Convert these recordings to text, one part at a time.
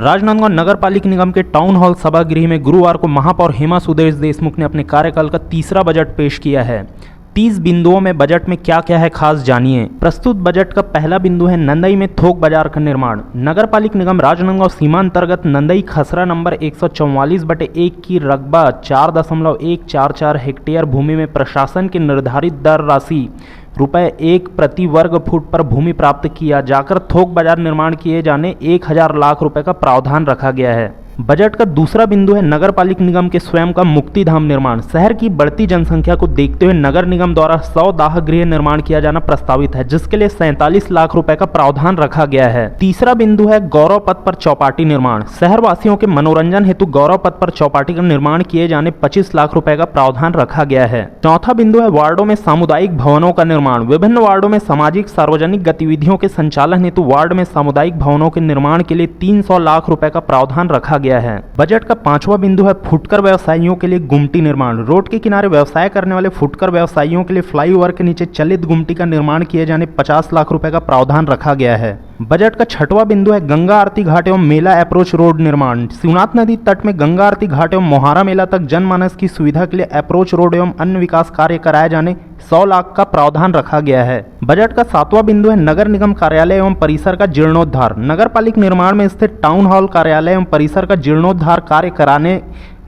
राजनांदगांव नगर पालिक निगम के town hall सभागृह में गुरुवार को महापौर हेमा सुदेश देशमुख ने अपने कार्यकाल का तीसरा बजट पेश किया है। 30 बिंदुओं में बजट में क्या क्या है खास जानिए। प्रस्तुत बजट का पहला बिंदु है नंदई में थोक बाजार का निर्माण। नगर पालिक निगम राजनांदगांव सीमा अंतर्गत नंदई खसरा नंबर 144/1 की रकबा 4.144 हेक्टेयर भूमि में प्रशासन की निर्धारित दर राशि ₹1 प्रति वर्ग फुट पर भूमि प्राप्त किया जाकर थोक बाजार निर्माण किए जाने 1000 लाख रुपए का प्रावधान रखा गया है। बजट का दूसरा बिंदु है नगर पालिक निगम के स्वयं का मुक्तिधाम निर्माण। शहर की बढ़ती जनसंख्या को देखते हुए नगर निगम द्वारा 100 दाह गृह निर्माण किया जाना प्रस्तावित है, जिसके लिए 47 लाख रुपए का प्रावधान रखा गया है। तीसरा बिंदु है गौरव पथ पर चौपाटी निर्माण। शहर वासियों के मनोरंजन हेतु गौरव पथ पर चौपाटी का निर्माण किए जाने 25 लाख रुपए का प्रावधान रखा गया है। चौथा बिंदु है वार्डों में सामुदायिक भवनों का निर्माण। विभिन्न वार्डों में सामाजिक सार्वजनिक गतिविधियों के संचालन हेतु वार्ड में सामुदायिक भवनों के निर्माण के लिए 300 लाख रुपए का प्रावधान रखा गया है। बजट का पांचवा बिंदु है फुटकर व्यवसायियों के लिए गुमटी निर्माण। रोड के किनारे व्यवसाय करने वाले फुटकर व्यवसायियों के लिए फ्लाईओवर के नीचे चलित गुमटी का निर्माण किए जाने 50 लाख रुपए का प्रावधान रखा गया है। बजट का छठवां बिंदु है गंगा आरती घाट एवं मेला अप्रोच रोड निर्माण। शिवनाथ नदी तट में गंगा आरती घाट एवं मोहारा मेला तक जनमानस की सुविधा के लिए अप्रोच रोड एवं अन्य विकास कार्य कराए जाने 100 लाख का प्रावधान रखा गया है। बजट का सातवां बिंदु है नगर निगम कार्यालय एवं परिसर का जीर्णोद्धार। नगर पालिक निर्माण में स्थित टाउन हॉल कार्यालय एवं परिसर का जीर्णोद्धार कार्य कराने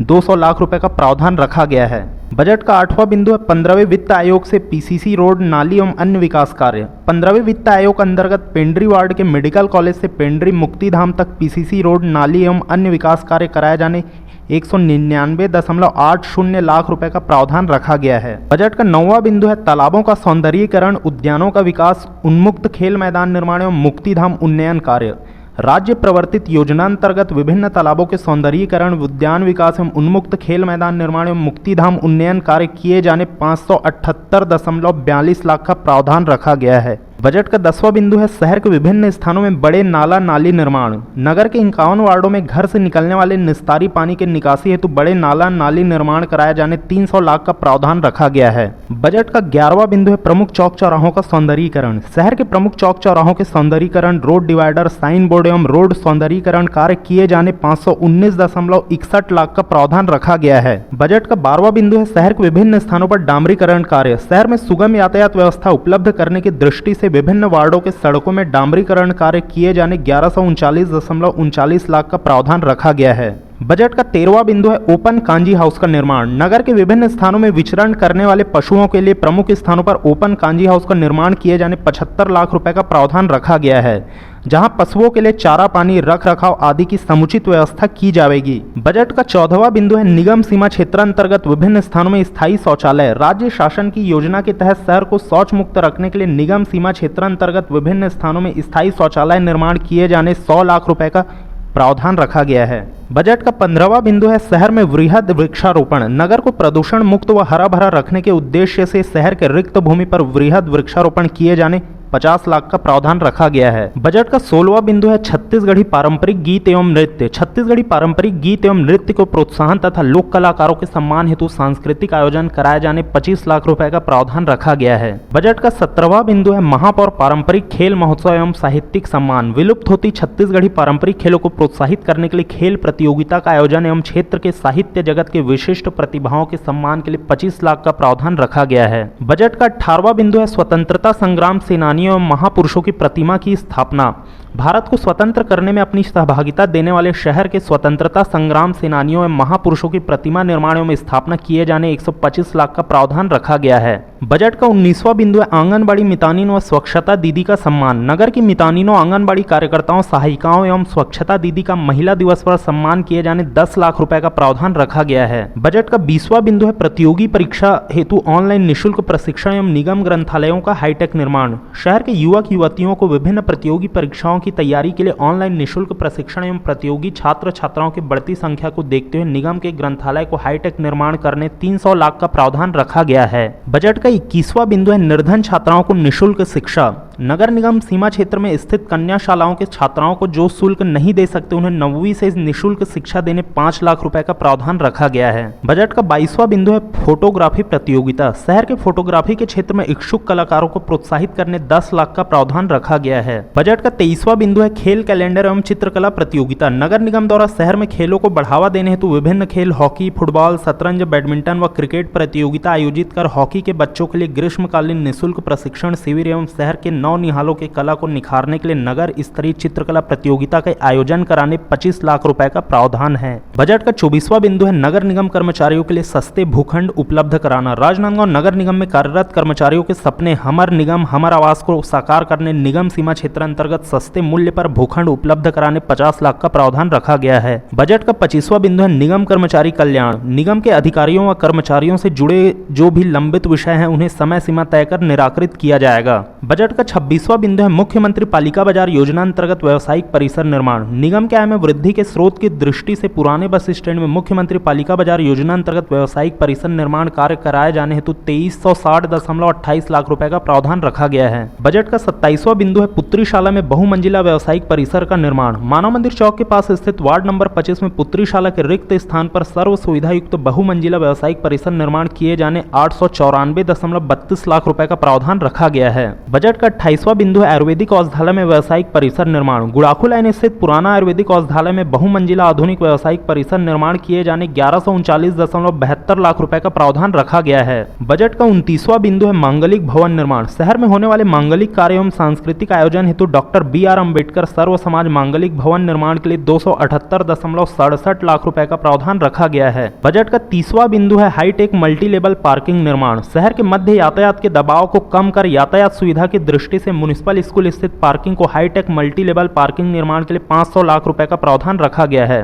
200 लाख रुपए का प्रावधान रखा गया है। बजट का आठवां बिंदु है 15वें वित्त आयोग से पीसीसी रोड नाली एवं अन्य विकास कार्य। 15वें वित्त आयोग अंतर्गत पेंड्री वार्ड के मेडिकल कॉलेज से पेंड्री मुक्तिधाम तक पीसीसी रोड नाली एवं अन्य विकास कार्य कराए जाने 199.80 लाख रुपए का प्रावधान रखा गया है। बजट का नौवां बिंदु है तालाबों का सौंदर्यीकरण, उद्यानों का विकास, उन्मुक्त खेल मैदान निर्माण एवं मुक्तिधाम उन्नयन कार्य। राज्य प्रवर्तित योजना अंतर्गत विभिन्न तालाबों के सौंदर्यीकरण, उद्यान विकास एवं उन्मुक्त खेल मैदान निर्माण एवं मुक्तिधाम उन्नयन कार्य किए जाने 578.42 लाख का प्रावधान रखा गया है। बजट का 10वां बिंदु है शहर के विभिन्न स्थानों में बड़े नाला नाली निर्माण। नगर के 51 वार्डों में घर से निकलने वाले निस्तारी पानी के निकासी हेतु बड़े नाला नाली निर्माण कराए जाने 300 लाख का प्रावधान रखा गया है। बजट का 11वां बिंदु है प्रमुख चौक चौराहों का सौंदर्यीकरण। शहर के प्रमुख चौक चौराहों के सौंदर्यीकरण, रोड डिवाइडर, साइन बोर्ड एवं रोड सौंदर्यीकरण कार्य किए जाने 519.61 लाख का प्रावधान रखा गया है। बजट का 12वां बिंदु है शहर के विभिन्न स्थानों पर डामरीकरण कार्य। शहर में सुगम यातायात व्यवस्था उपलब्ध करने की दृष्टि से विभिन्न वार्डों के सड़कों में डामरीकरण कार्य किए जाने 1139.39 लाख का प्रावधान रखा गया है। बजट का 13वां बिंदु है ओपन कांजी हाउस का निर्माण। नगर के विभिन्न स्थानों में विचरण करने वाले पशुओं के लिए प्रमुख स्थानों पर ओपन कांजी हाउस का निर्माण किए जाने 75 लाख रुपए का प्रावधान रखा गया है, जहां पशुओं के लिए चारा पानी, रख रखाव आदि की समुचित व्यवस्था की जाएगी। बजट का 14वां बिंदु है निगम सीमा क्षेत्र अंतर्गत विभिन्न स्थानों में स्थायी शौचालय। राज्य शासन की योजना के तहत शहर को शौच मुक्त रखने के लिए निगम सीमा क्षेत्र अंतर्गत विभिन्न स्थानों में स्थायी शौचालय निर्माण किए जाने 100 लाख रुपए का प्रावधान रखा गया है। बजट का 15वां बिंदु है शहर में वृहद वृक्षारोपण। नगर को प्रदूषण मुक्त व हरा भरा रखने के उद्देश्य से शहर के रिक्त भूमि पर वृहद वृक्षारोपण किए जाने 50 लाख का प्रावधान रखा गया है। बजट का 16वां बिंदु है छत्तीसगढ़ी पारंपरिक गीत एवं नृत्य। छत्तीसगढ़ी पारंपरिक गीत एवं नृत्य को प्रोत्साहन तथा लोक कलाकारों के सम्मान हेतु सांस्कृतिक आयोजन कराए जाने 25 लाख रुपए का प्रावधान रखा गया है। बजट का 17वां बिंदु है महापौर पारंपरिक खेल महोत्सव एवं साहित्यिक सम्मान। विलुप्त होती छत्तीसगढ़ी पारंपरिक खेलों को प्रोत्साहित करने के लिए खेल प्रतियोगिता का आयोजन एवं क्षेत्र के साहित्य जगत के विशिष्ट प्रतिभाओं के सम्मान के लिए 25 लाख का प्रावधान रखा गया है। बजट का 18वां बिंदु है स्वतंत्रता संग्राम सेनानियों एवं महापुरुषों की प्रतिमा की स्थापना। भारत को स्वतंत्र करने में अपनी सहभागिता देने वाले शहर के स्वतंत्रता संग्राम सेनानियों एवं महापुरुषों की प्रतिमा निर्माण एवं स्थापना किए जाने 125 लाख का प्रावधान रखा गया है। बजट का 19वां बिंदु है आंगनबाड़ी मितानिन व स्वच्छता दीदी का सम्मान। नगर की मितानिनों, आंगनबाड़ी कार्यकर्ताओं, सहायिकाओं एवं स्वच्छता दीदी का महिला दिवस पर सम्मान किए जाने 10 लाख रुपए का प्रावधान रखा गया है। बजट का 20वां बिंदु है प्रतियोगी परीक्षा हेतु ऑनलाइन निःशुल्क प्रशिक्षण एवं निगम ग्रंथालयों का हाईटेक निर्माण। शहर के युवक युवतियों को विभिन्न प्रतियोगी परीक्षाओं की तैयारी के लिए ऑनलाइन निःशुल्क प्रशिक्षण एवं प्रतियोगी छात्र छात्राओं की बढ़ती संख्या को देखते हुए निगम के ग्रंथालय को हाईटेक निर्माण करने 300 लाख का प्रावधान रखा गया है। बजट का 21वां बिंदु है निर्धन छात्राओं को निःशुल्क शिक्षा। नगर निगम सीमा क्षेत्र में स्थित कन्याशालाओं के छात्राओं को जो शुल्क नहीं दे सकते उन्हें 9वीं से निःशुल्क शिक्षा देने 5 लाख रुपए का प्रावधान रखा गया है। बजट का 22वां बिंदु है फोटोग्राफी प्रतियोगिता। शहर के फोटोग्राफी के क्षेत्र में इच्छुक कलाकारों को प्रोत्साहित करने 10 लाख का प्रावधान रखा गया है। बजट का 23वां बिंदु है खेल कैलेंडर एवं चित्रकला प्रतियोगिता। नगर निगम द्वारा शहर में खेलों को बढ़ावा देने हेतु विभिन्न खेल हॉकी, फुटबॉल, शतरंज, बैडमिंटन व क्रिकेट प्रतियोगिता आयोजित कर हॉकी के बच्चों के लिए ग्रीष्मकालीन निःशुल्क प्रशिक्षण शिविर एवं शहर के नौनिहालों के कला को निखारने के लिए नगर स्तरीय चित्रकला प्रतियोगिता के आयोजन कराने 25 लाख रुपए का प्रावधान है। बजट का 24वां बिंदु है नगर निगम कर्मचारियों के लिए सस्ते भूखंड उपलब्ध कराना। राजनांदगांव नगर निगम में कार्यरत कर्मचारियों के सपने हमर निगम हमर आवास को साकार करने निगम सीमा क्षेत्र अंतर्गत सस्ते मूल्य पर भूखंड उपलब्ध कराने 50 लाख का प्रावधान रखा गया है। बजट का 25वां बिंदु है निगम कर्मचारी कल्याण। निगम के अधिकारियों व कर्मचारियों से जुड़े जो भी लंबित विषय हैं उन्हें समय सीमा तय कर निराकृत किया जाएगा। बजट का 26वां बिंदु है मुख्यमंत्री पालिका बाजार योजना अंतर्गत व्यावसायिक परिसर निर्माण। निगम के आय में वृद्धि के स्रोत की दृष्टि से पुराने बस स्टैंड में मुख्यमंत्री पालिका बाजार योजना अंतर्गत व्यावसायिक परिसर निर्माण कार्य कराए जाने हेतु 2360.28 लाख रुपए का प्रावधान रखा गया है। बजट का 27वां बिंदु है पुत्री शाला में बहुमंजिला व्यावसायिक परिसर का निर्माण। मानव मंदिर चौक के पास स्थित वार्ड नंबर 25 में पुत्री शाला के रिक्त स्थान पर सर्व सुविधा युक्त बहुमंजिला व्यावसायिक परिसर निर्माण किए जाने 894.32 लाख रुपए का प्रावधान रखा गया है। बजट का 28वां बिंदु है आयुर्वेदिक औषधालय में व्यावसायिक परिसर निर्माण। गुड़ाखू लाइन स्थित पुराना आयुर्वेदिक औषधालय में बहुमंजिला आधुनिक व्यावसायिक परिसर निर्माण किए जाने 1139.72 लाख रुपए का प्रावधान रखा गया है। बजट का 29वां बिंदु है मांगलिक भवन निर्माण। शहर में होने वाले मांगलिक कार्य एवं सांस्कृतिक आयोजन हेतु डॉक्टर BR अम्बेडकर सर्व समाज मांगलिक भवन निर्माण के लिए 278.67 लाख रुपए का प्रावधान रखा गया है। बजट का 30वां बिंदु है हाईटेक मल्टी लेवल पार्किंग निर्माण। शहर के मध्य यातायात के दबाव को कम कर यातायात सुविधा की दृष्टि से म्युनिसिपल स्कूल स्थित पार्किंग को हाईटेक मल्टी लेवल पार्किंग निर्माण के लिए 500 लाख रुपए का प्रावधान रखा गया है।